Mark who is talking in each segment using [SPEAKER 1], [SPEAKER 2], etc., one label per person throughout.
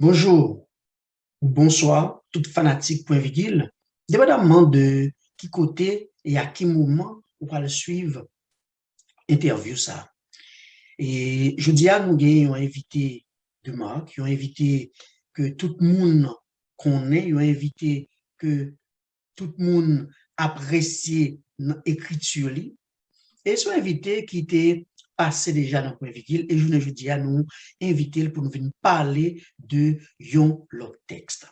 [SPEAKER 1] Bonjour ou bonsoir, toute fanatique point virgule, dépendamment de qui côté et à qui moment on va le suivre interview ça. Et je dis à nous gagnons invité de marque, ont invité que tout le monde connaît, ont invité que tout le monde apprécie l'écriture. Et sont invités qui étaient passé déjà dans le point virgule et je dis à nous inviter pour nous venir parler de yon l'autre texte.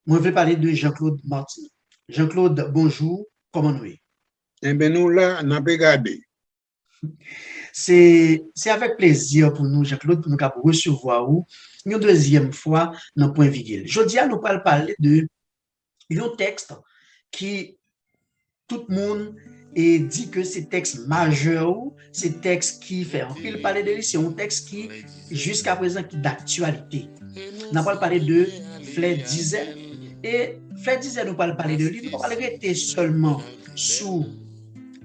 [SPEAKER 1] Moi, je vais parler de Jean-Claude Martin. Jean-Claude, bonjour, comment nous est?
[SPEAKER 2] Eh bien, nous là, on a regardé.
[SPEAKER 1] C'est avec plaisir pour nous, Jean-Claude, pour nous recevoir une deuxième fois dans le point virgule. Je dis à nous parler de un texte qui tout le monde et dit que c'est texte majeur, c'est texte qui fait un pile parler de lui, c'est un texte qui, jusqu'à présent, qui d'actualité. On va parler de Fred Dizet, et Fred Dizet nous parler de lui, nous va arrêter seulement sous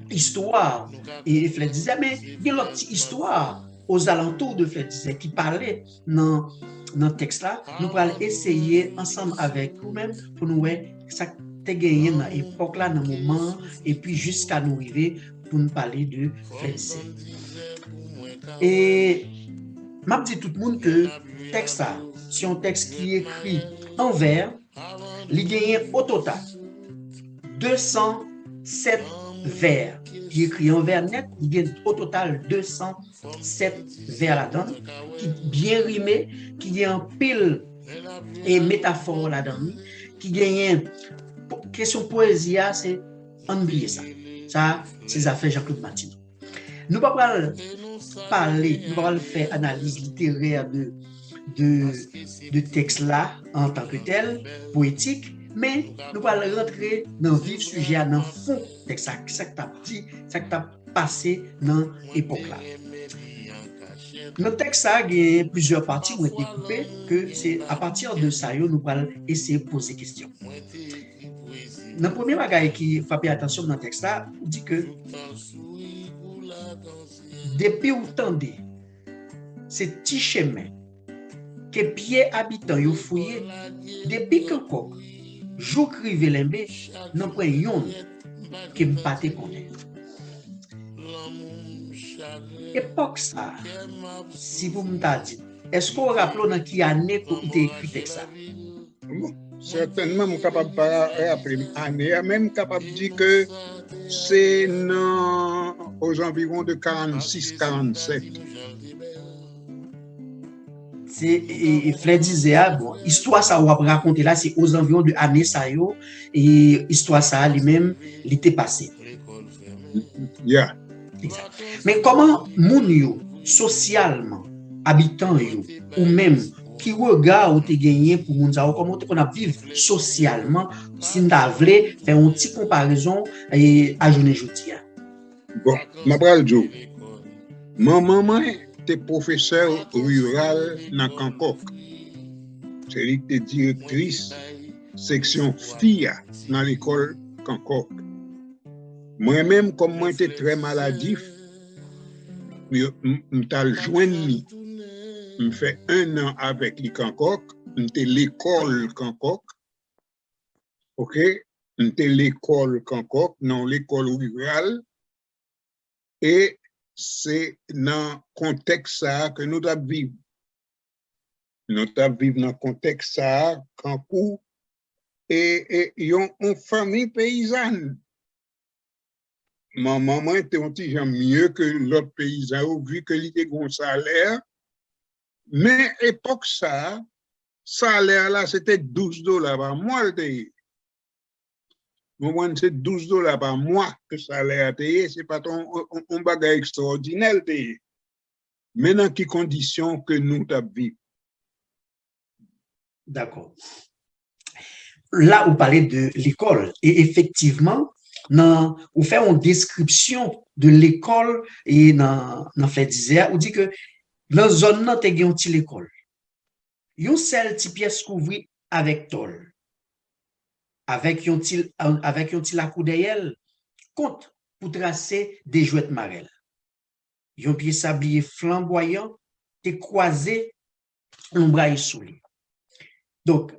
[SPEAKER 1] histoire, et Fred Dizet, mais il y a l'autre histoire aux alentours de Fred Dizet qui parlait dans le texte là, nous allons essayer ensemble avec vous-même pour nous voir ça te gagné dans l'époque là, dans le moment, et puis jusqu'à nous arriver pour nous parler de Fred Dizet. Et m'a dit tout le monde que texte ça, c'est un texte qui est écrit en vers, il gagne au total 207 vers. Il écrit en vers net, il gagne au total 207 vers là-dedans, qui bien rimé, qui gagne en pile et métaphore là-dedans, qui gagne question poésie, c'est oublier ça. Ça, c'est affaires Jean-Claude Martin. Nous pas parler, nous pas faire analyse littéraire de texte là en tant que tel, poétique, mais nous allons rentrer dans le vif sujet, dans le fond texte, ça que tu as passé dans l'époque là. Notre texte a plusieurs parties qui ont été coupées, que c'est à partir de ça, nous allons essayer de poser des questions. Dans le premier bagage qui fait attention dans le texte là, on dit que depuis où tendez, c'est petit chemin que pieds habitants yo fouillé depuis qu'encore jour crivé l'embé non point yon que m'paté connaître. Époque ça, si vous m'ta dit, est-ce qu'on rappelle dans qui année qu'on a écrit texte ça?
[SPEAKER 2] Certainement, je suis capable de rappeler l'année, même capable de dire que c'est aux environs de 46-47.
[SPEAKER 1] Et Fred disait, bon, histoire ça, on va raconter là, c'est aux environs de année ça, et histoire ça, lui-même, il était passé.
[SPEAKER 2] Yeah.
[SPEAKER 1] Exact. Mais comment moun yo, socialement, habitant yo, ou même, qui regard ou te gagné pour moun sa, comment on a vivre socialement, si nous avons faire une petite comparaison à journée jeudi.
[SPEAKER 2] Bon, ma bral Joe. Maman était professeur rural dans Kankok. C'est lui qui était directrice section FIA dans l'école Kankok. Moi-même, comme moi j'étais très maladif, m'tal joindre. Je fais 1 an avec les Kankok, j'étais l'école Kankok. OK, j'étais l'école Kankok, non l'école rurale. Et c'est dans le contexte ça que nous avons vécu. Nous avons vécu dans le contexte ça, Kankou, et une famille paysanne. Ma maman était un petit peu mieux que l'autre paysan, vu qu'il était un salaire. Mais à l'époque, ça, salaire là, c'était $12 par mois. Moi, c'est $12 par mois que salaire était. Ce n'est pas un bagage extraordinaire. Mais dans quelles conditions que nous avons vécu?
[SPEAKER 1] D'accord. Là, vous parlez de l'école. Et effectivement, on fait une description de l'école et dans Fred Dizet, on dit que dans la zone, il y a une petite école. Il y a une seule petite pièce couverte avec tôle. Avec un petit lacou derrière, compte pour tracer des jouets marelles. Il y a un pied sablier flamboyant, te croisé, l'ombraille sous lui. Donc,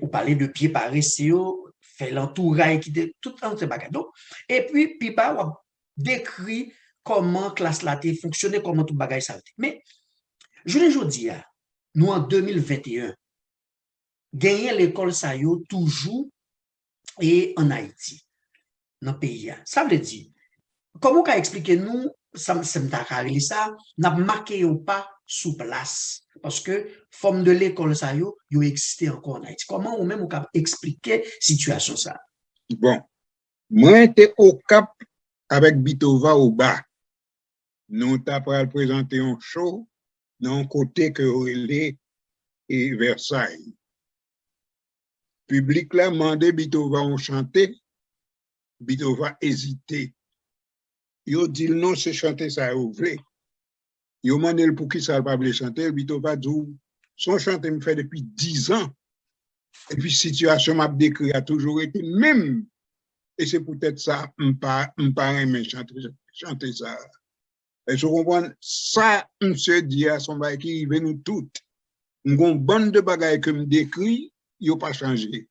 [SPEAKER 1] ou parler de pied paresseux, fait l'entourage qui était tout en ces bagages. Et puis, Pipa a décrit comment classe là fonctionnait, comment tout bagage ça. Mais, je le dis, nous en 2021, gagner l'école ça yo toujours et en Haïti, dans le pays. Ça veut dire, comment on expliquer nous, ça me ça, n'a marqué ou pas sous place. Parce que forme de l'école ça yo existait encore en Haïti. Comment ou même on peut expliquer situation ça?
[SPEAKER 2] Bon, moi j'étais au Cap avec Bitova au bas. Nous t'avons présenté un show dans le côté que Relais et Versailles. Public là demandé Bitova on chanter, Bitova hésité. Yo dit non, c'est chanter ça vous voulez. Yo demandé pour qui ça pas voulait chanter, Bitova dit son chanter me fait depuis 10 ans. Et puis situation m'a décrit a toujours été même. Et c'est peut-être ça m'pas aimer chanter ça. Et je comprends ça monsieur dit à son bail qui veut nous toutes. Une bande de bagages que me décrit, yo pas changé.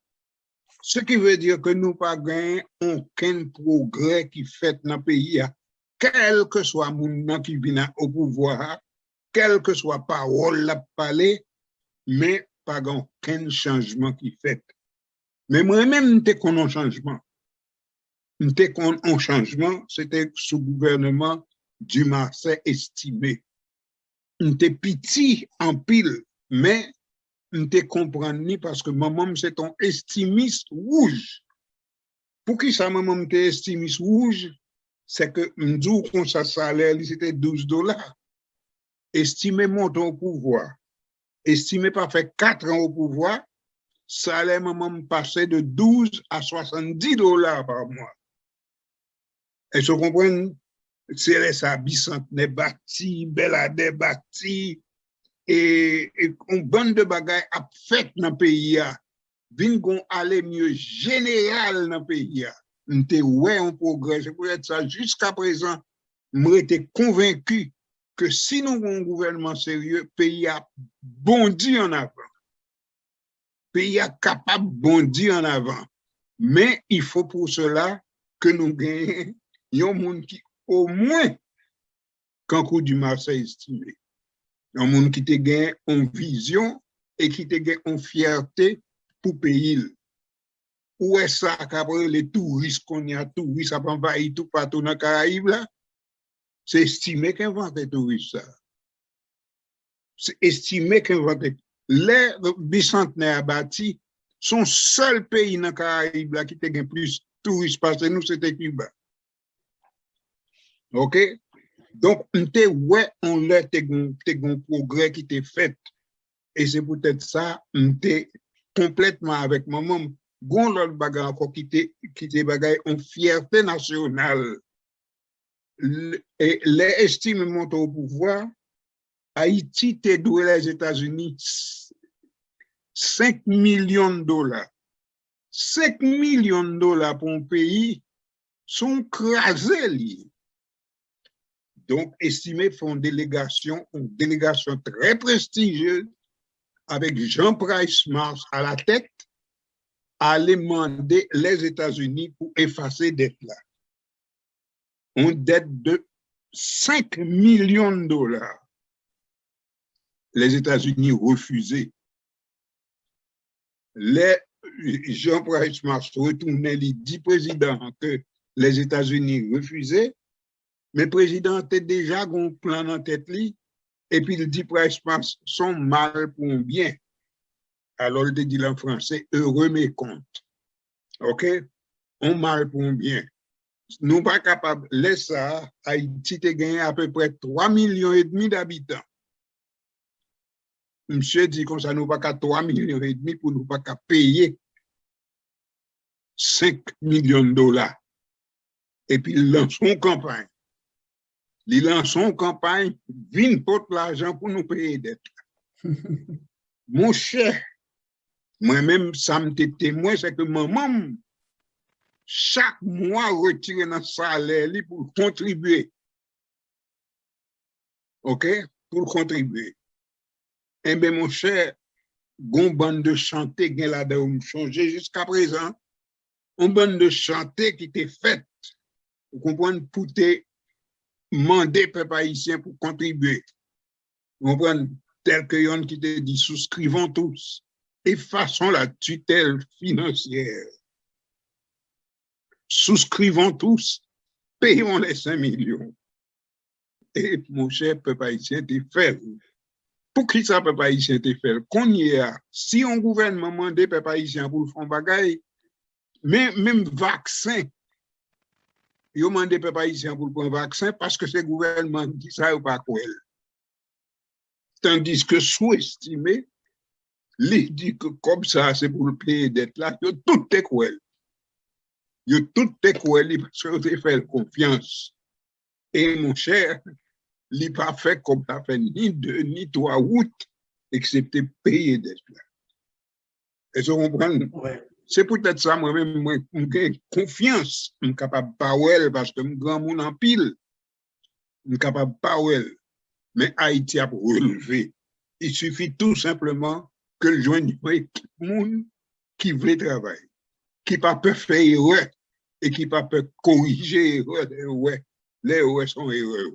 [SPEAKER 2] Ce qui veut dire que nous pas gain aucun progrès qui fait dans le pays, quel que soit moun qui vient au pouvoir, quel que soit parole la parler, mais pas aucun changement qui fait. Mais moi-même, j'étais qu'on un changement. J'étais qu'on un changement, c'était sous gouvernement du Marseille estimé. J'étais petit en pile, mais m'te comprendre ni parce que maman c'est un estimiste rouge. Pour qui ça maman m'te estimiste rouge, c'est que m'dou qu'on sa salaire c'était $12. Estimé monte au pouvoir. Estimé pas fait 4 ans au pouvoir, salaire maman passait de 12 à $70 par mois. Et je comprends c'est ça bicentenaire bâti, Belade bâti et une bande de bagages a fait dans le pays a vinn gon aller mieux général dans le pays a m'te ouais on progrès c'est pour être ça jusqu'à présent moi été convaincu que si nous avons un gouvernement sérieux pays a bondi en avant pays a capable bondi en avant mais il faut pour cela que nous gagnions un monde qui au moins Kankou du Marseille estimé un monde qui te gagne en vision et qui te gagne en fierté pour payer. Où est ça qu'après les touristes qu'on y a, touristes à envahi tout partout dans les Caraïbes là? C'est estimé qu'invente les touristes ça. C'est estimé qu'invente les bicentenaires bâtis sont seul pays dans les Caraïbes là qui te gagne plus touristes parce que nous c'était Cuba. OK? Donc, on l'a un progrès qui était fait. Et c'est peut-être ça, m'était complètement avec maman. Gon l'autre bagarre encore qui était bagarre en fierté nationale. Et les estimes montent au pouvoir. Haïti te doué les États-Unis $5 millions. $5 millions pour un pays sont crasés. Donc, estimé font une délégation très prestigieuse avec Jean Price Mars à la tête, à aller demander les États-Unis pour effacer dette là. Une dette de $5 millions. Les États-Unis refusaient. Les Jean Price Mars retournait, il dit président que les États-Unis refusaient. Mais le président était déjà un plan en tête et puis il dit Price Mars sont mal pour un bien. Alors il dit en français heureux mais compte. OK? On mal pour un bien. Nous pas capables de laisser ça. Haïti a gagné à peu près 3,5 millions d'habitants. Monsieur dit comme ça nous pas qu'à 3,5 millions pour nous pas qu'à payer $5 millions. Et puis il lance son campagne. Il lance son campagne, vient porte l'argent pour nous payer dette. Mon cher, moi-même, ça me témoin, c'est que maman, chaque mois, retire dans salaire pour contribuer. OK? Pour contribuer. Eh bien, mon cher, gon bande de chanter gen la de ou changer jusqu'à présent, on bande de chanter qui était faite, vous comprenez, pour te demander peuple haïtien pour contribuer. Vous comprenez, tel que yon qui te dit souscrivons tous, effaçons la tutelle financière. Souscrivons tous, payons les 5 millions. Et mon cher peuple haïtien, t'es fait. Pour qui ça, peuple haïtien, t'es fait? Qu'on y a, si un gouvernement demande peuple haïtien pour le faire bagaille, même vaccin, ils demandent peuple haïtien pour le prendre vaccin parce que c'est le gouvernement qui ça ou pas quoi. Tandis que sous-estimé, les dit que comme ça, c'est pour le payer d'être là, yo tout est quoi. Yo tout est quoi parce que vous fait confiance. Et mon cher, il pas fait comme ça fait ni 2 ni 3 août, excepté payer d'être là. Est-ce que vous comprenez?
[SPEAKER 1] Ouais.
[SPEAKER 2] C'est peut-être ça, moi-même, j'ai confiance, je suis capable de parler parce que je suis grand monde en pile. Je suis capable de parler. Mais Haïti a relevé. Il suffit tout simplement que le joigne monde qui veut travailler, qui pas peut faire erreur et qui pas peut corriger erreur. Les erreurs sont erreurs.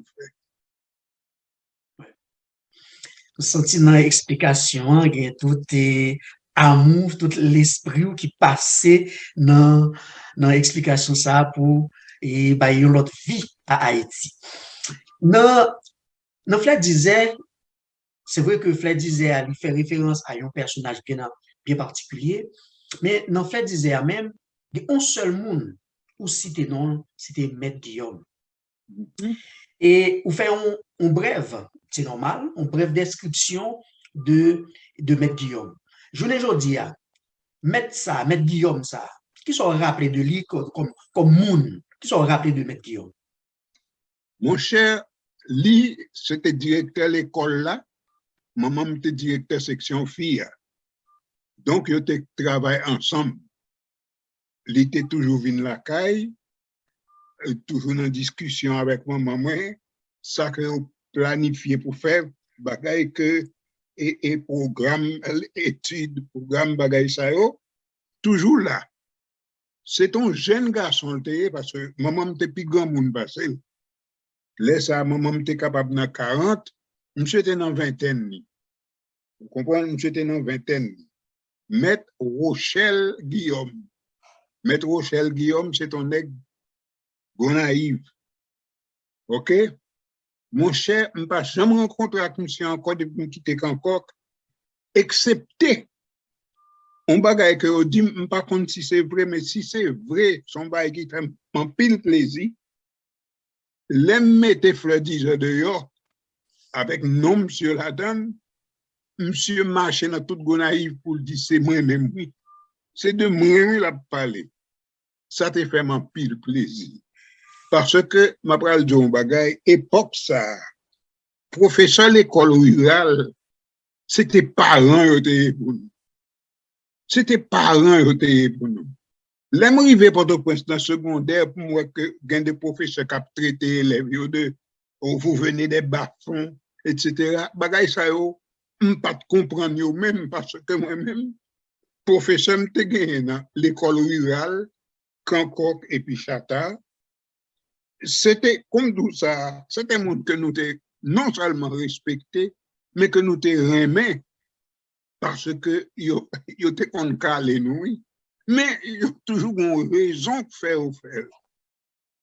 [SPEAKER 1] Senti dans l'explication, il y a tout amour, tout l'esprit qui passait dans l'explication ça pour et bah une autre vie à Haïti. Non, Fred disait, c'est vrai que Fred disait, il fait référence à un personnage bien particulier, mais non Fred disait à même, il y a un seul monde où c'était non, c'était Maître Guillaume. Et on fait un brève, c'est normal, une brève description de Maître Guillaume. Je ne dis pas, Maître Guillaume, ça, qui sont rappelés de lui comme moun, qui sont rappelés de Maître Guillaume.
[SPEAKER 2] Mon cher, lui, c'était directeur de l'école là, maman était directeur section fille. Donc, ils étaient travaillé ensemble. Il était toujours venu la caille, toujours en discussion avec maman, ça que planifié pour faire, bagaille que, et programme, études, programme bagaille ça yo, toujours là. C'est un jeune garçon, parce que maman était plus grand monde passé. Là, ça, maman était capable de 40, monsieur était dans vingtaine. Vous comprenez, monsieur était dans vingtaine. Maître Rochelle Guillaume. Maître Rochelle Guillaume, c'est un nègre gonaïve. OK? Mon cher, je n'ai pas jamais rencontré avec monsieur encore depuis que je encore, excepté on bagaille que on dit, je ne sais pas si c'est vrai, mais si c'est vrai, son bagaille qui fait un pile plaisir, l'aime mettre fleur d'isole dehors, avec nom monsieur la donne, monsieur marche dans toute gonaïve pour le dire, c'est moi-même, oui. C'est de moi la parler. Ça te fait un pile plaisir. Parce que, ma pral John Bagay, époque ça, professeur l'école rurale, c'était parents pour nous. C'était parents pour nous. L'aime arrivé Port-au-Prince dans le secondaire, pour moi, que gain des professeurs qui ont traité élèves, vous venez des bas-fonds, etc. Bagay ça, je pas comprendre même, parce que moi-même, professeur, je gagné dans l'école rurale, Kankock et puis Chata. C'était comme tout ça, c'était un monde que nous avons non seulement respecté, mais que nous avons aimé, parce que nous avons calé nous, mais il y a toujours une raison de faire ou faire.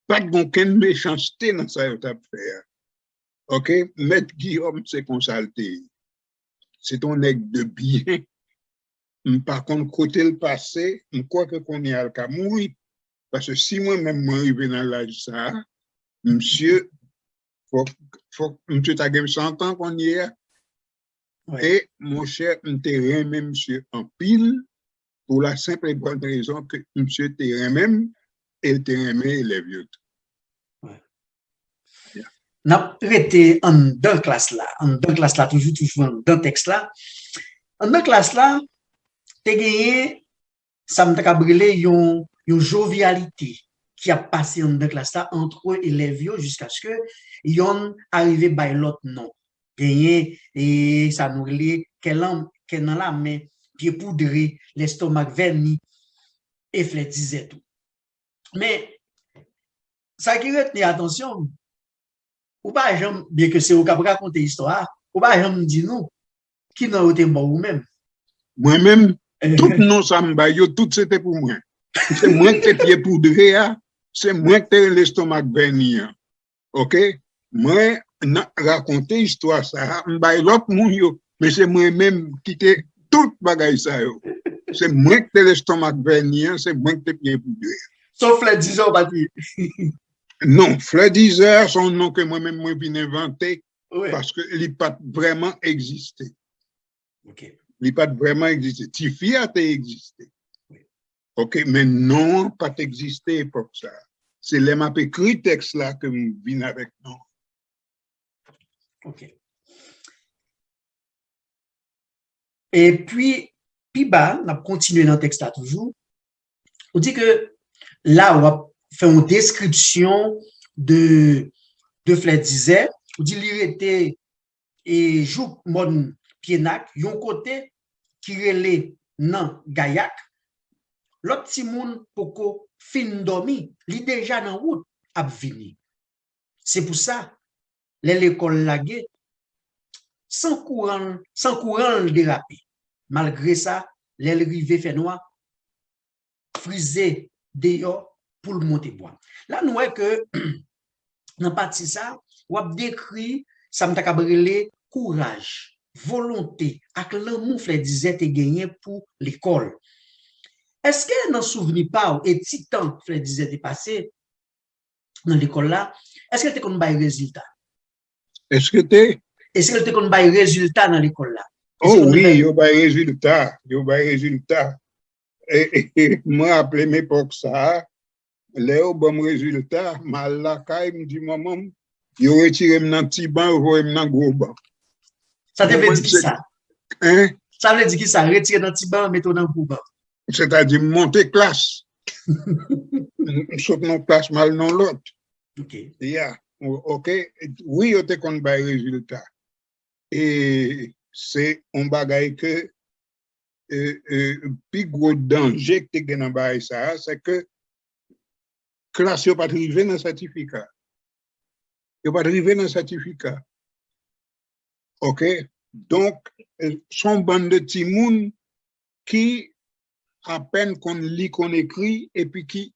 [SPEAKER 2] Pas de méchanceté dans ça que faire. OK? Maître Guillaume, c'est consulté. C'est un nègre de bien. Par contre, côté le passé, je crois que qu'on y a le cas mourir. Parce que si moi-même, je suis arrivé dans l'âge ça, monsieur, monsieur t'a 100 ans qu'on y est. Ouais. Et mon cher, je même monsieur en pile, pour la simple et bonne raison que monsieur t'es même, et t'es aimé les vieux.
[SPEAKER 1] Ouais. Yeah. N'a été en deux classes là, toujours dans texte là. En deux classes là, t'es gagné, ça m'a brûlé une jovialité qui a passé en deux classes là entre élèves jusqu'à ce que ils ont arrivé by l'autre nom. Gagné et ça nous relait quel qu'elle dans la main, pied poudré, l'estomac verni, et Fleur disait tout. Mais, ça qui retient attention, ou pas jamais, bien que c'est au cas pour raconter l'histoire, ou pas jamais dit nous, qui n'a été bon ou même.
[SPEAKER 2] Moi-même, tout non ça me yo, tout c'était pour moi. C'est moi qui t'ai pied poudré, c'est moi qui t'ai l'estomac verni. OK? Moi, raconter l'histoire ça, m'bay l'autre moun yo, mais c'est moi-même qui t'ai tout bagay ça yo. C'est moi qui t'ai l'estomac verni, c'est moi qui t'ai pied poudré.
[SPEAKER 1] Sauf Fleur disait, on va dire.
[SPEAKER 2] Non, Fleur disait, son nom que moi-même moi vient inventer,
[SPEAKER 1] Ouais.
[SPEAKER 2] parce qu'il n'a pas vraiment existé.
[SPEAKER 1] OK.
[SPEAKER 2] Il n'a pas vraiment existé. Tifi a existé.
[SPEAKER 1] Oui.
[SPEAKER 2] OK, mais non, pas existé pour ça. C'est les m'a écrit texte là que je viens avec non.
[SPEAKER 1] OK. Et puis bas, on a continué dans le texte là toujours. On dit que là, on va faire une description de Fleur disait, on dit qu'il était et joue mon pienak, yon côté qui relait nan Gayak, l'autre petit moun poko fin dormi, li déjà dans route ap vini. C'est pour ça l'école lagué sans courant le dérapé. Malgré ça, rivé fait noir, frisé dehors pour le monter bois. Là, nous voyons que dans partie ça, on a décrit ça m'a cabrelé courage, volonté, ak l'amour Fleur disait te gagné pour l'école. Est-ce que dans souvenir pas et petit temps Fleur disait te passé dans l'école là, est-ce que tu kon bay résultat?
[SPEAKER 2] Est-ce que tu
[SPEAKER 1] Est-ce que tu kon bay résultat dans l'école là?
[SPEAKER 2] Oh oui, yo bay résultat, Et moi appelé mes pour ça, Léo bon résultat, mal la kay me dit maman, yo retire m'nan petit banc, voye m'nan gros banc.
[SPEAKER 1] Ça te veut dire qui ça?
[SPEAKER 2] Hein?
[SPEAKER 1] Ça veut dire qui ça? Retirer dans petit banc, mettre dans gros banc.
[SPEAKER 2] C'est-à-dire monter classe. Sauf non classe mal non l'autre.
[SPEAKER 1] OK.
[SPEAKER 2] Yeah. OK. Oui, yo te kon bay résultat. Et c'est un bagay que plus gros danger que tu as dans bagay ça, c'est que classe yo pas arrivé dans certificat. Yo pas arrivé dans certificat. OK? Donc, son bande de timoun qui à peine qu'on lit, qu'on écrit, et puis qui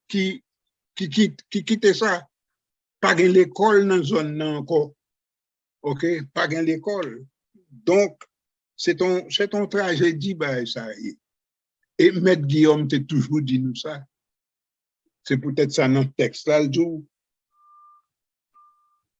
[SPEAKER 2] quitte ça. Pas de l'école dans la zone encore. OK? Pas de l'école. Donc, c'est ton tragédie, bah, ça. Et Maître Guillaume t'a toujours dit nous ça. C'est peut-être ça dans le texte là, le jour.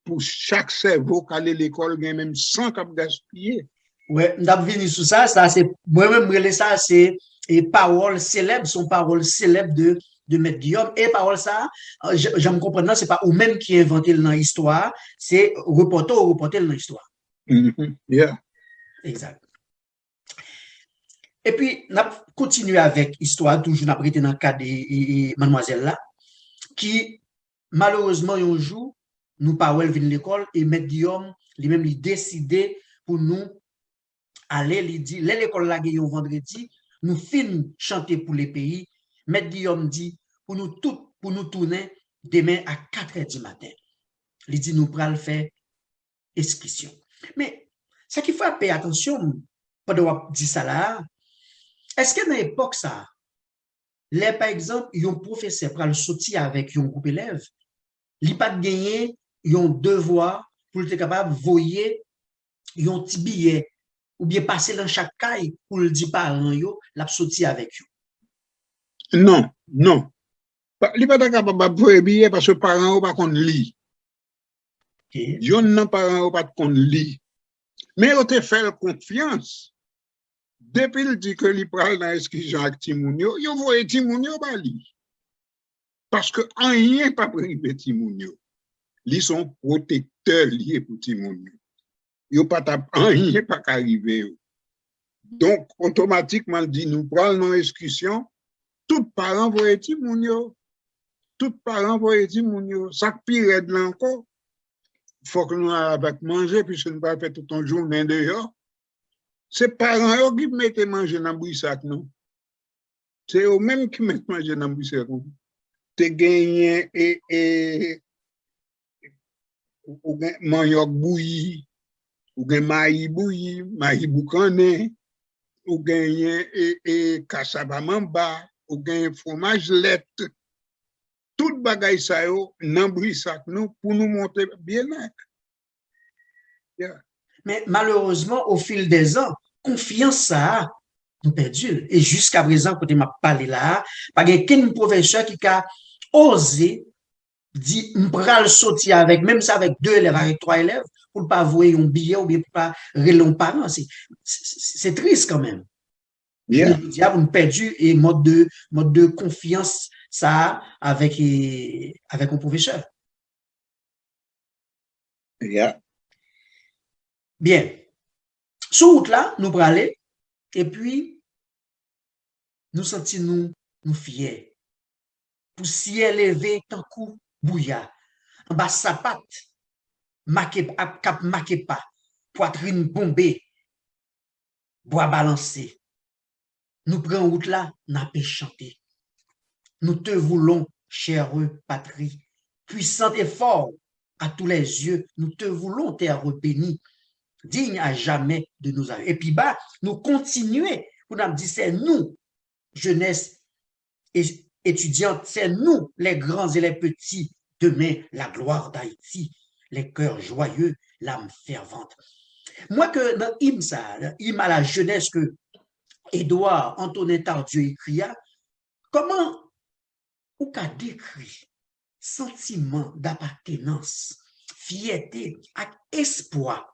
[SPEAKER 2] Pour chaque cerveau qui allait à l'école, il y a même 100 cap gaspillé.
[SPEAKER 1] Ouais, m'dap vini sous ça, c'est moi-même relais ça, c'est et parole célèbre, son parole célèbre de Maître Guillaume. Et parole ça, je me comprends, c'est pas ou même qui inventé dans l'histoire, c'est reporter dans l'histoire.
[SPEAKER 2] Yeah.
[SPEAKER 1] Exact. Et puis, on a continué avec l'histoire, toujours on a prêté dans le cas de mademoiselle là, qui, malheureusement, un jour, nous pas venir à l'école et Maître Guillaume, lui-même, il décidé pour nous aller, il dit, l'école là, un vendredi, nous fin chanter pour les pays. Maître Guillaume dit, pour nous tourner demain à 4h du matin. Il dit, nous pral faire excursion. Mais, ça qu'il faut faire attention, pendant que dit ça là, est-ce que dans l'époque ça, là, par exemple, un professeur pral sortir avec un groupe d'élèves, il pas gagné un devoir pour être capable de voyer un petit billet ou bien passer dans chaque caille pour le dire parents yo, l'a sorti avec eux.
[SPEAKER 2] Non. Il n'est pas capable de voyer billet parce que les parents pas qu'on lit. Yon nan parents pas qu'on lit. Mais on te fait confiance. Depuis il dit que li pral dans excursion avec Timounio, yo voye Timounio ba li. Parce que rien pas privé Timounio. Li sont protecteurs liés pour Timounio. Yo pas tap rien pas arrivé. Donc automatiquement dit nous pral dans excursion, tout parents voye Timounio. Tout parents voye Timounio. Ça pire de là encore. Faut que nous avec manger puisque nous pas fait toute une journée dehors. c'est parents qui mettent manger dans brissac non. C'est eux même qui mettent manger dans brissac. Te gagné ou gen manioc bouilli, ou gen maïs bouilli, maïs boucané, ou gen cassava mamba, ou gen fromage lait. Tout bagay sa yo nan brissac nous pour nous monter bien-être. Yeah.
[SPEAKER 1] Mais malheureusement, au fil des ans, confiance ça nous perdu. Et jusqu'à présent, quand m'a parlé là, pas qu'un professeur qui a osé dit m'pral sortir avec même ça avec 2 élèves avec 3 élèves pour pas voir un billet ou bien pour pas reler un parent, c'est triste quand même.
[SPEAKER 2] Yeah.
[SPEAKER 1] Je dis on perdu et mode de confiance ça avec un professeur.
[SPEAKER 2] Yeah.
[SPEAKER 1] Bien. Sur route là, nous aller et puis nous sentons nous fiers. Pour ciel levé tant coup bouillard. En bas sapat, cap maqué pas, poitrine bombée, bois balancé. Nous prenons route là, n'a pas chanté. Nous te voulons, chère patrie, puissante et fort à tous les yeux. Nous te voulons, terre bénie, digne à jamais de nous avoir. Et puis bah, nous continuer pour nous dire c'est nous, jeunesse et étudiante, c'est nous, les grands et les petits, demain la gloire d'Haïti, les cœurs joyeux, l'âme fervente. Moi que dans l'hymne ça, l'hymne à la jeunesse que Édouard Antonin Tardieu écrit, comment ou qu'a décrit sentiment d'appartenance, fierté et espoir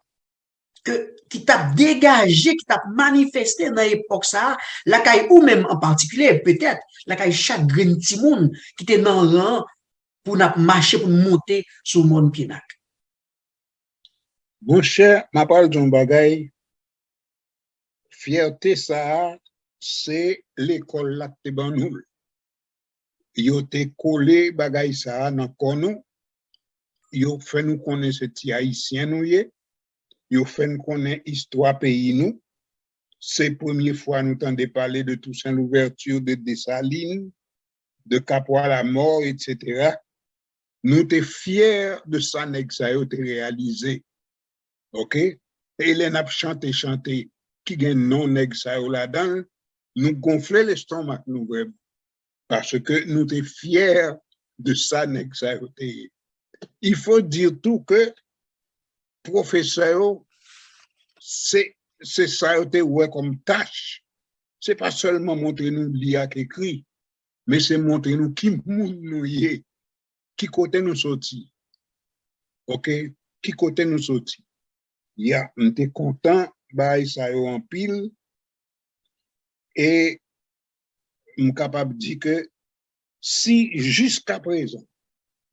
[SPEAKER 1] qui t'a dégagé, qui t'a manifesté dans l'époque ça, la caille ou même en particulier, peut-être, la caille chaque grain petit monde qui était dans le rang pour marcher, pour monter sur le monde pied.
[SPEAKER 2] Mon cher, ma parle d'un bagay, fierté ça, c'est l'école là te ban nous. Yo te collé bagay ça dans konou, yo fait nous connaître ces haïtien nous yé, yo fait nous connaître histoire pays nous. C'est première fois nous entendons parler de Toussaint l'ouverture, de Dessalines, de Capois la mort, etc. Nous te fiers de ça nèg ça yo te réalisé. OK? Et les n'a chanté qui gagne non nèg ça yo là-dedans, nous gonfler l'estomac nous vraiment parce que nous te fiers de ça nèg ça yo te. Il faut dire tout que professeur c'est ça yo te ouais comme tâche. C'est pas seulement montrer nous l'IA qui écrit, mais c'est montrer nous qui moun nous yé, qui côté nous sorti. OK? Qui côté nous sorti. Yeah, on était content, bah ça yo en pile et on capable de dire que si jusqu'à présent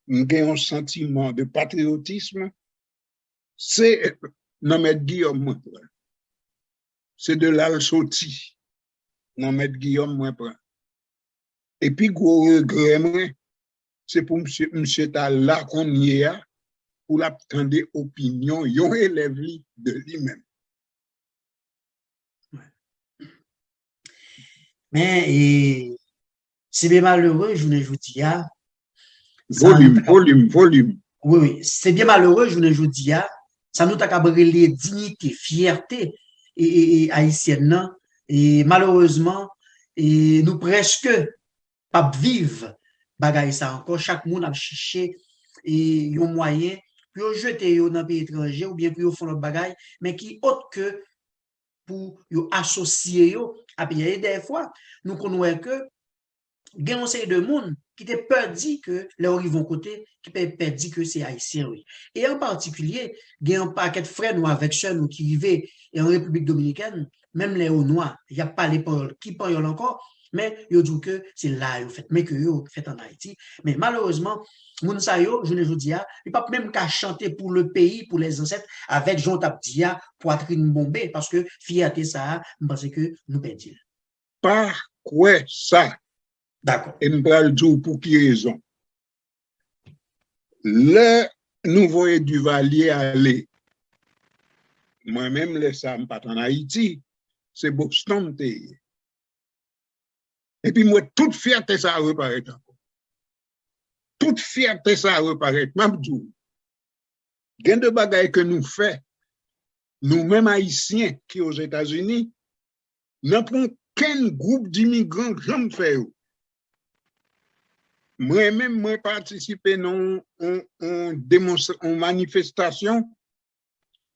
[SPEAKER 2] on a un sentiment de patriotisme, c'est non mettre Guillaume c'est de là le sorti non mettre Guillaume moins prend. Et puis gros regret c'est pour monsieur ta là qu'on y est pour l'attendre opinion yon élève de lui-même.
[SPEAKER 1] Mais c'est bien malheureux, je vous dis.
[SPEAKER 2] Volume.
[SPEAKER 1] Oui, c'est bien malheureux, je vous dis. Ça nous a brûlé dignité, fierté et haïtienne. Et malheureusement, et nous presque pas vivre bagay ça encore. Chaque monde a cherché et un moyen pour jeter dans le pays étranger ou bien pour faire le bagay, mais qui autre que pour associer yo. Et des fois, nous connaissons que il y a un série de monde qui te peur dit que les vont côté qui peut dire que c'est haïtien oui. Et en particulier il y a un paquet de frères nous avec ceux nous qui vivent en République dominicaine même les noirs il y a pas les paroles qui parlent encore mais ils disent que c'est là ils fait mais que yo fait en Haïti mais malheureusement moun sa yo je ne vous dis il pas même qu'à chanter pour le pays pour les ancêtres avec Jean Tapdia poitrine bombée parce que fierté ça parce que nous perdons
[SPEAKER 2] par quoi ça.
[SPEAKER 1] D'accord.
[SPEAKER 2] Et nous allons dire pour qui raison. Le nouveau Duvalier aller, moi-même, les Sam pas en Haïti, c'est Boston. Et puis, moi, toute fierté, ça reparaît encore. Toute fierté, ça reparaît. Mabdou, il y a de bagailles que nous faisons, nous-mêmes haïtiens qui aux États-Unis, n'avons qu'un groupe d'immigrants jamais fait. Moi-même, moi, participé dans une manifestation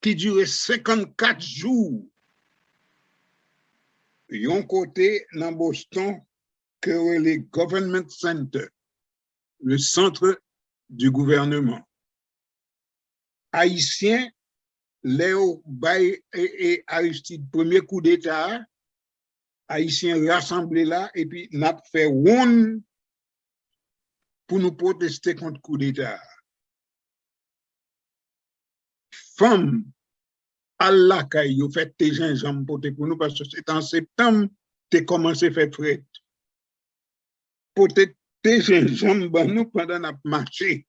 [SPEAKER 2] qui durait 54 jours. Yon côté, dans Boston, que le Government Center, le centre du gouvernement. Haïtien, Léo Bay et Aristide, premier coup d'État, Haïtiens rassemblés là, et puis n'a fait one pour nous protester contre le coup d'État. Femmes, Allah, qui ont fait tes gens pour nous, parce que c'est en septembre, tu as commencé à faire fret. Pour tes gens nous pendant notre marché.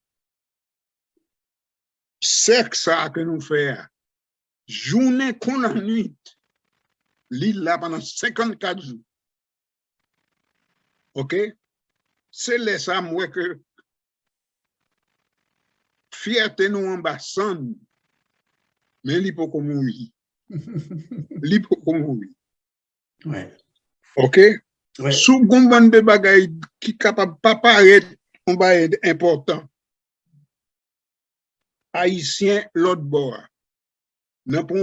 [SPEAKER 2] C'est ça que nous faisons. Journée qu'on la nuit, l'île là pendant 54 jours. OK? C'est là ça, moi, que fierté nous ambassade, mais il faut qu'on mouille. Il faut qu'on mouille.
[SPEAKER 1] Ouais.
[SPEAKER 2] OK?
[SPEAKER 1] Ouais.
[SPEAKER 2] Sous gomban de bagaille qui capable pas paraître on va être important. Haïtien l'autre bord. N'a pas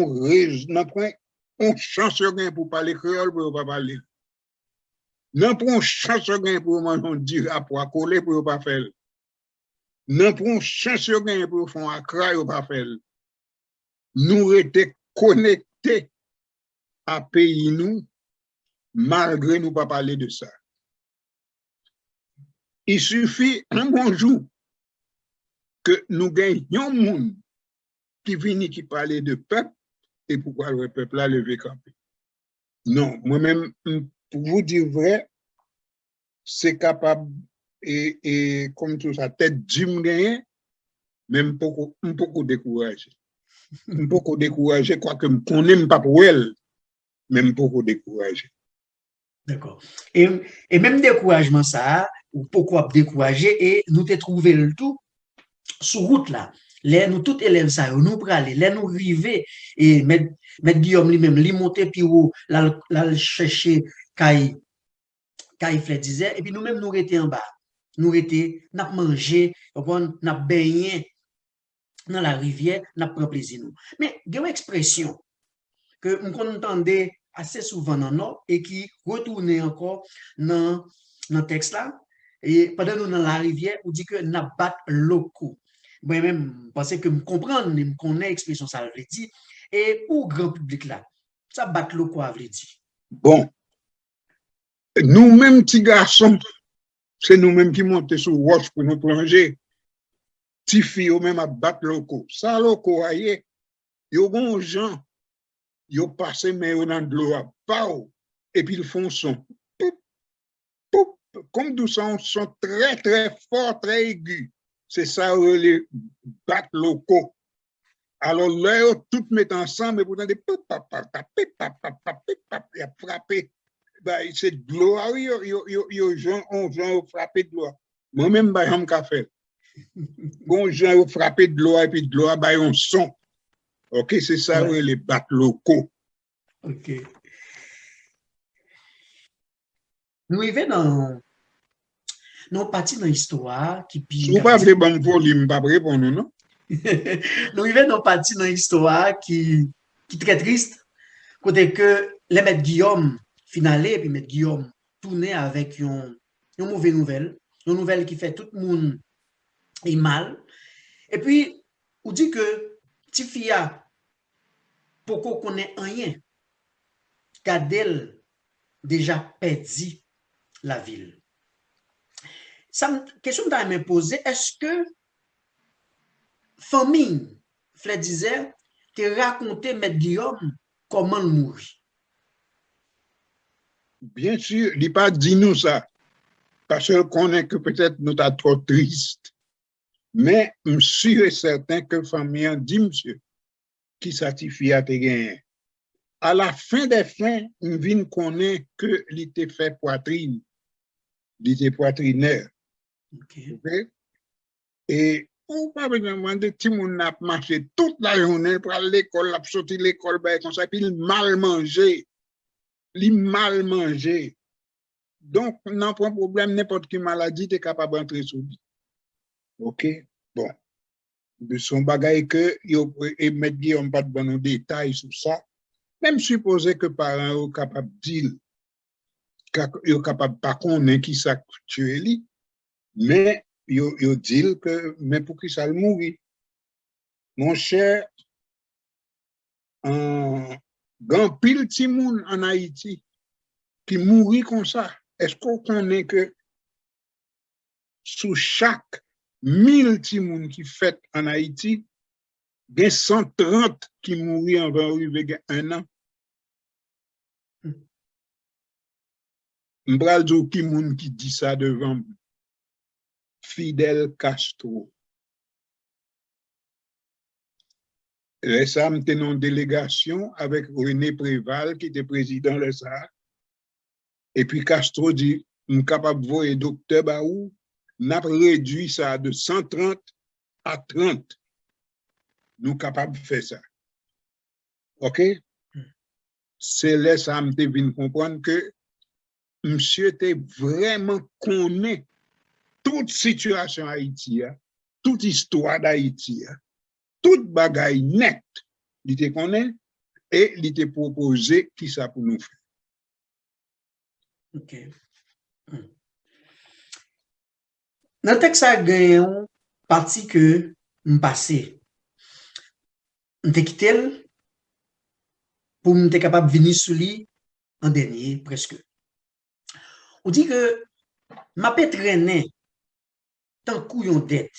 [SPEAKER 2] on chance rien pour parler créole pour pas parler. N'a pas on chance rien pour manger dire pour coller pour pas faire. N'a pas on chance rien pour faire accra pour pas faire. Nous étions connectés à pays nous malgré nous pas parler de ça. Il suffit un bon jour que nous gagnions un monde qui vient qui parle de peuple et pourquoi le peuple a levé campé. Non, moi-même, pour vous dire vrai, c'est capable et comme tout ça, tête du gagner, même beaucoup découragé. Beaucoup découragé, quoique je connais pas pour elle, même beaucoup découragé.
[SPEAKER 1] D'accord. Et même découragement, ça, ou pourquoi décourager, et nous te trouvé le tout sous route là. Là, nous, tous élèves, ça, nous praler, là, nous river, et mettre Guillaume lui-même, lui monter, puis là, chercher, Kai Flet disait, et puis nous-mêmes, nous étions en bas. Nous étions, n'a mangé, n'a baigné dans la rivière, n'a pris plaisir nous. Mais, il y a une expression que nous entendait assez souvent dans nous et qui retournait encore dans le texte là. Et pendant nous dans la rivière, on dit que n'a bat locaux. Moi-même, parce que je comprends, je connais l'expression, ça veut dire. Et pour le grand public là, ça bat locaux, ça veut dire.
[SPEAKER 2] Bon, nous-mêmes, petits garçons, c'est nous-mêmes qui montons sur roche pour nous plonger. Petits filles, même à battre locaux. Ça, locaux, aïe, il y a des gens, ils passent, mais ils dans de l'eau, et puis ils font son. Poup, poup, comme tout ça, un son très, très fort, très aigu. C'est ça, les battre locaux. Alors là, tout met ensemble, et pourtant, des poup, il a frappé. C'est de l'eau, on vient frapper de l'eau. Moi-même, je vais café. Bon, j'ai frappé de l'eau, et puis de l'eau, on son. OK, c'est ça, ouais. Les battes locaux.
[SPEAKER 1] OK. Nous arrivons dans partie dans l'histoire qui
[SPEAKER 2] Si vous pas bon volume, pas répondre, non?
[SPEAKER 1] Nous arrivons dans partie dans l'histoire qui est très triste. Côté que les maîtres Guillaume finalé, et puis maître Guillaume tourné avec une mauvaise nouvelle. Une nouvelle qui fait tout le monde mal. Et puis, on dit que Tifia, pour qu'on connaisse rien, Kadel déjà perdu la ville. Ça, question que je me posée, est-ce que famille, Flet disait, te raconté maître Guillaume comment il mourit?
[SPEAKER 2] Bien sûr, il n'a pas dit nous ça, parce qu'on est que peut-être nous sommes trop tristes. Mais je suis sûr et certain que la famille a dit, monsieur, qui satisfie à tes gains. à la fin des fins, on vient connaître que l'était fait poitrine, l'était poitrinaire.
[SPEAKER 1] OK.
[SPEAKER 2] Et on pas besoin de demander si on a marché toute la journée pour aller à l'école, pour sortir de l'école, comme ça, puis il mal mangé. Il mal mangé. Donc, on n'a pas de problème, n'importe quelle maladie, tu es capable d'entrer sur lui. OK? Bon. De son bagage que, et mettre Guillaume pas de bon détails sur ça. Même supposer que parents sont capables de dire, sont capables de pas connaître qui ça tué lui, mais ils disent que, mais pour qui ça le mourit? Mon cher, un grand pile de monde en Haïti qui mourit comme ça. Est-ce qu'on connaît que sous chaque 1000 timoun qui fait en Haïti, il y a 130 qui mourent avant d'arriver à 1 an? M'bral dire qui moun qui dit ça devant Fidel Castro. Récemment, j'étais en délégation avec René Préval, qui était président de ça. Et puis Castro dit, je suis capable de voir le docteur Baou, n'a réduit ça de 130 à 30. Nous sommes capables de faire ça. OK? C'est là ça me devine comprendre que monsieur était vraiment connaît toute situation Haïti, toute histoire d'Haïti, toute bagaille net, il était connaît et il était proposé qui ça pour nous faire.
[SPEAKER 1] OK. Dans le texte, ça a une partie que je passé. Je quitté pour me capable de venir sur lui en dernier, presque. On dit que ma pète traîner tant couillon dette.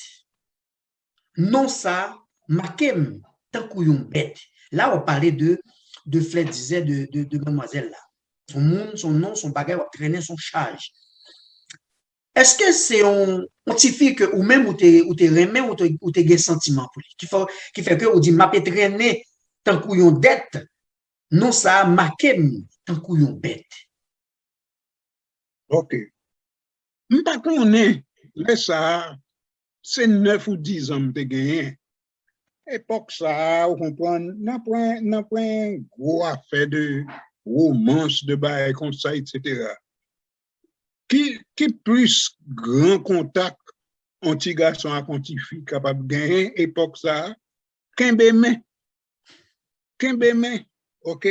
[SPEAKER 1] Non, ça, ma kem tant couillon bête. Là, on parlait de Flet disait de mademoiselle là. Son monde, son nom, son bagage, on traîner son charge. Est-ce que c'est un petit fille que ou même ou t'es remet ou t'es des sentiments pour lui qui fait que ou dit m'a traîner tant couillon dette non ça marqué tant couillon bête.
[SPEAKER 2] OK. M'pas connaît là ça c'est 9 ou 10 ans de gagné. Époque ça, vous comprenez, n'a pas un gros affaire de romance de bail comme ça, etc. Qui plus grand contact anti garçon à anti fille capable de gagner époque ça, Kembe men, OK?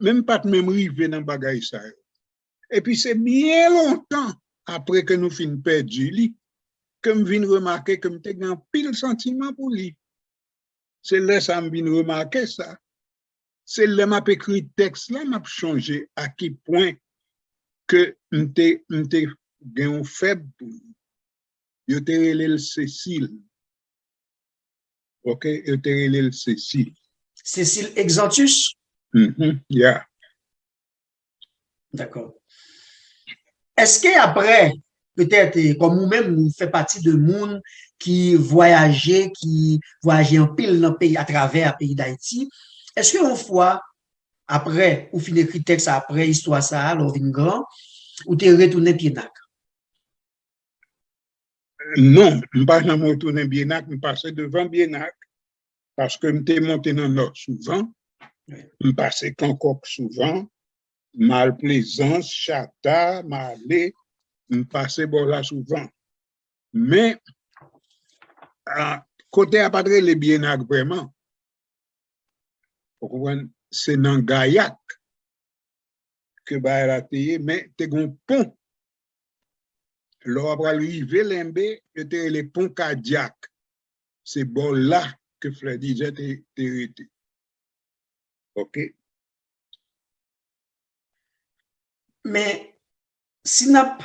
[SPEAKER 2] Même pas de même rive dans bagay ça. Et puis c'est bien longtemps après que nous fin perdu lui que me vinn remarquer que me te grand pile sentiment pour lui. C'est là ça me vinn remarquer ça. C'est là m'a écrit texte là m'a changé à quel point que m'te gen faible pour lui. Yo te relé Cécile. OK, yo te relé Cécile.
[SPEAKER 1] Cécile Exantus?
[SPEAKER 2] Yeah.
[SPEAKER 1] D'accord. Est-ce qu'après, peut-être, comme vous-même, vous faites partie de monde qui voyageait en pile dans le pays, à travers le pays d'Haïti, est-ce qu'une fois, après, ou finir écrit texte après, histoire ça, alors vin grand, ou t'es retourné Pienac?
[SPEAKER 2] Non, je ne pas jamais retourné Bienac, je passais devant Bienac, parce que je suis monté dans le nord souvent, je passais Cancoc souvent, Malplaisance, Chata, Malé, je passais là souvent. Mais, côté à Padre, les Bienac vraiment, c'est dans Gaillac que Baïla a payé, mais tu as un pont. Lorsqu'on arrive à Lembe, tu as le pont cardiaque. C'est bon là que Fred disait t'es arrêté. OK?
[SPEAKER 1] Mais, si n'a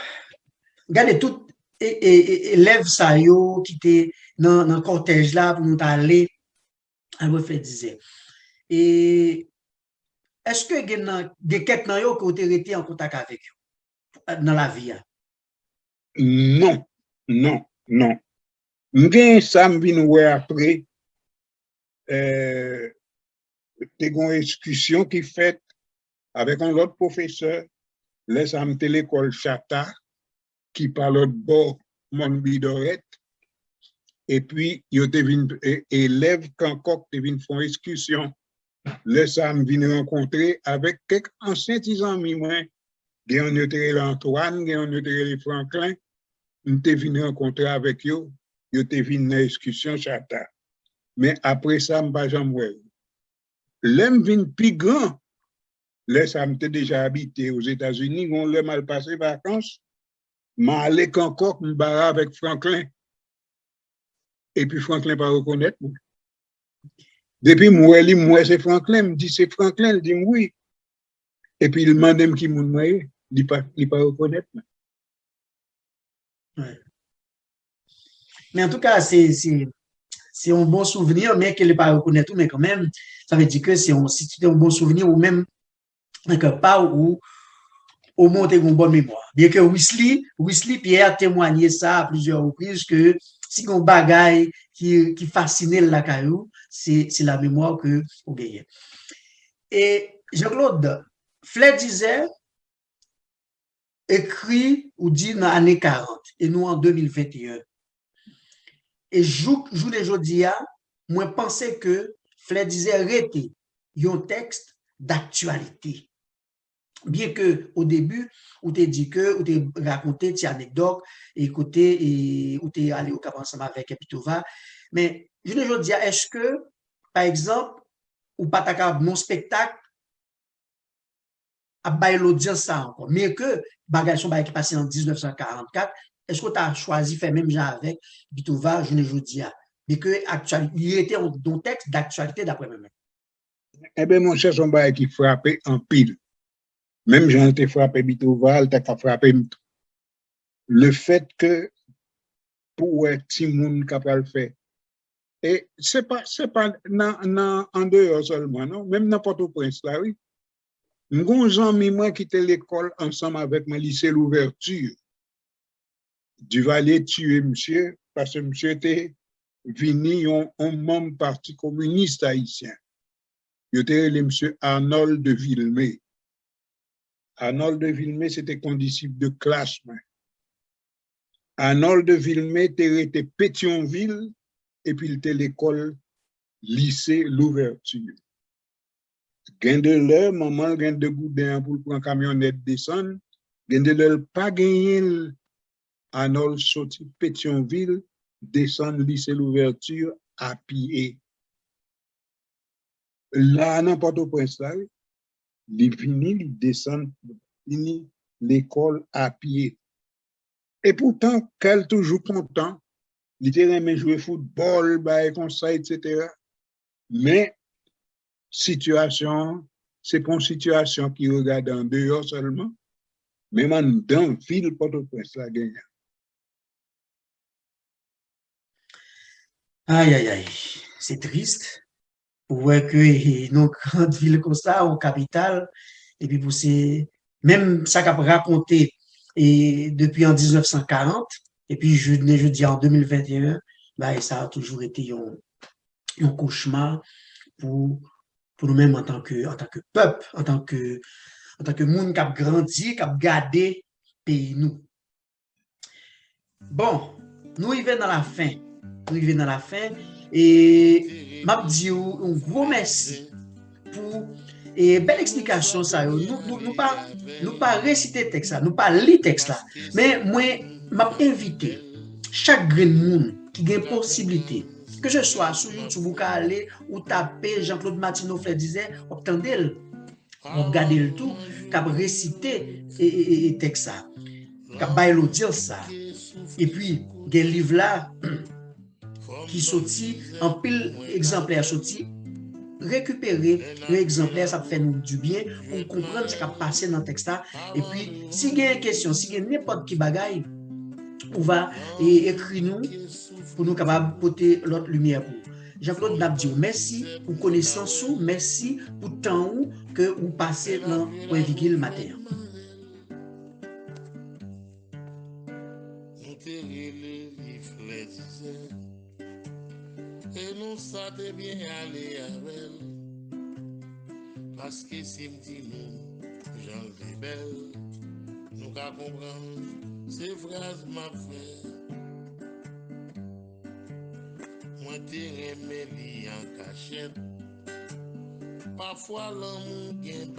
[SPEAKER 1] regardez tout élève ça yo qui était dans le cortège là pour nous aller à Fred disait. Et est-ce que des quelques nan yo que vous été en contact avec eux dans la vie?
[SPEAKER 2] Non, non, non. M'gen ça m'vin ouais après t'es une discussion qui fait avec un autre professeur, là, ça me l'école Chata, qui parle de bord, mon bidorette, et puis, il y a des élèves qui encore venu faire une discussion. Là, ça me vient rencontrer avec quelques anciens amis, moi. Il y a un Antoine, il y a un Franklin. Je suis venu rencontrer avec eux. Je suis venu dans la discussion Chata. Mais après ça, je ne vais jamais voir. L'homme vient plus grand. Là, ça m'était déjà habité aux États-Unis. On l'a mal passé vacances. Je suis allé encore me barrer avec Franklin. Et puis Franklin pas reconnaître. Depuis moi c'est Franklin, me dit c'est Franklin, il dit oui. Et puis il demande qui moun moi, il pas reconnaître.
[SPEAKER 1] Ouais. Mais en tout cas, c'est un bon souvenir, mais qu'elle n'est pas reconnaître tout, mais quand même, ça veut dire que c'est un bon souvenir ou même quelque part où au moins tu as une bonne mémoire. Bien que Wesley Pierre a témoigné ça à plusieurs reprises que si on bagaille qui fascinait la caillou, c'est la mémoire que vous gagnez. Et Jean-Claude, Fleur disait, écrit ou dit dans les années 40 et nous en 2021. Et jour les jeudi, moi pensais que Fleur disait arrêter un texte d'actualité. Bien que au début, où tu dit que, où tu raconté tes anecdotes, écouté, et où tu allé au Cap ensemble avec Epitova, mais je ne dis est-ce que, par exemple, ou pas ta mon spectacle à bailler l'audience ça encore, mais que bagage son bagage qui passé en 1944, est-ce que tu as choisi faire même genre avec Bitova, je ne dis mais que actualité, il était un texte d'actualité d'après moi.
[SPEAKER 2] Eh bien, mon cher, son bagage qui frappait en pile. Même j'en ai frappé Bitova, tu as frappé le fait que pour être si moun capable faire. Et c'est pas en dehors seulement, non? Même n'importe où prince là, oui. M'gon ami moi qui était l'école ensemble avec mon lycée l'ouverture. Du Valais tuer monsieur parce que monsieur était venu un membre parti communiste haïtien. Il était le monsieur Arnold de Villemé. Arnold de Villemé, c'était condisciple de classe. Arnold de Villemé était Pétionville et puis il était l'école lycée l'ouverture. Gain de l'heure, maman gain de goudin pour prendre camionnette descendre. Gain de l'heure pas gagné Arnold sorti Pétionville, descendre lycée l'ouverture à pied. Là, n'importe où prince là, il finit, il descend, fini l'école à pied. Et pourtant, qu'elle toujours content, il aimait jouer football, bah, comme ça, etc. Mais, situation, c'est pas une situation qui regarde en dehors seulement, même en dans la ville, Port-au-Prince, la gagne.
[SPEAKER 1] Aïe, aïe, aïe, c'est triste. Pour voir que nos grandes villes comme ça, en capitale, et puis pour ces, même ça qu'a raconté et depuis en 1940, et puis je dis en 2021, bah, ça a toujours été un cauchemar pour, pour nous-mêmes en tant que peuple, en tant que monde qui a grandi, qui a gardé pays nous. Bon, nous arrivons dans la fin. Nous arrivons dans la fin. Et m'a dit un gros merci pour et belle explication ça. Nous pas réciter texte ça, nous pas lire texte là. Mais moi m'a invité chaque grand monde qui a une possibilité que ce soit sur YouTube ou aller ou taper Jean-Claude Martineau Fleur disait, obtendez regardez le tout, cap réciter et texte ça. Cap bailler l'audience ça. Et puis des livres là qui sorti en pile exemplaire sorti récupérer l'exemplaire ça fait nous du bien pour comprendre ce qui a passé dans le texte là et puis si il y a une question si il y a n'importe qui bagaille on va écrire nous pour nous capable porter l'autre lumière pour Jean-Claude Nabdio merci pour connaissance ou merci pour temps que vous passez dans point virgule matin.
[SPEAKER 3] Et nous savons bien aller avec Parce que si me dit nous, j'en ai belle, nous qu'à comprendre ces phrases m'a fait. Moi t'ai remis li en cachette. Parfois l'amour gain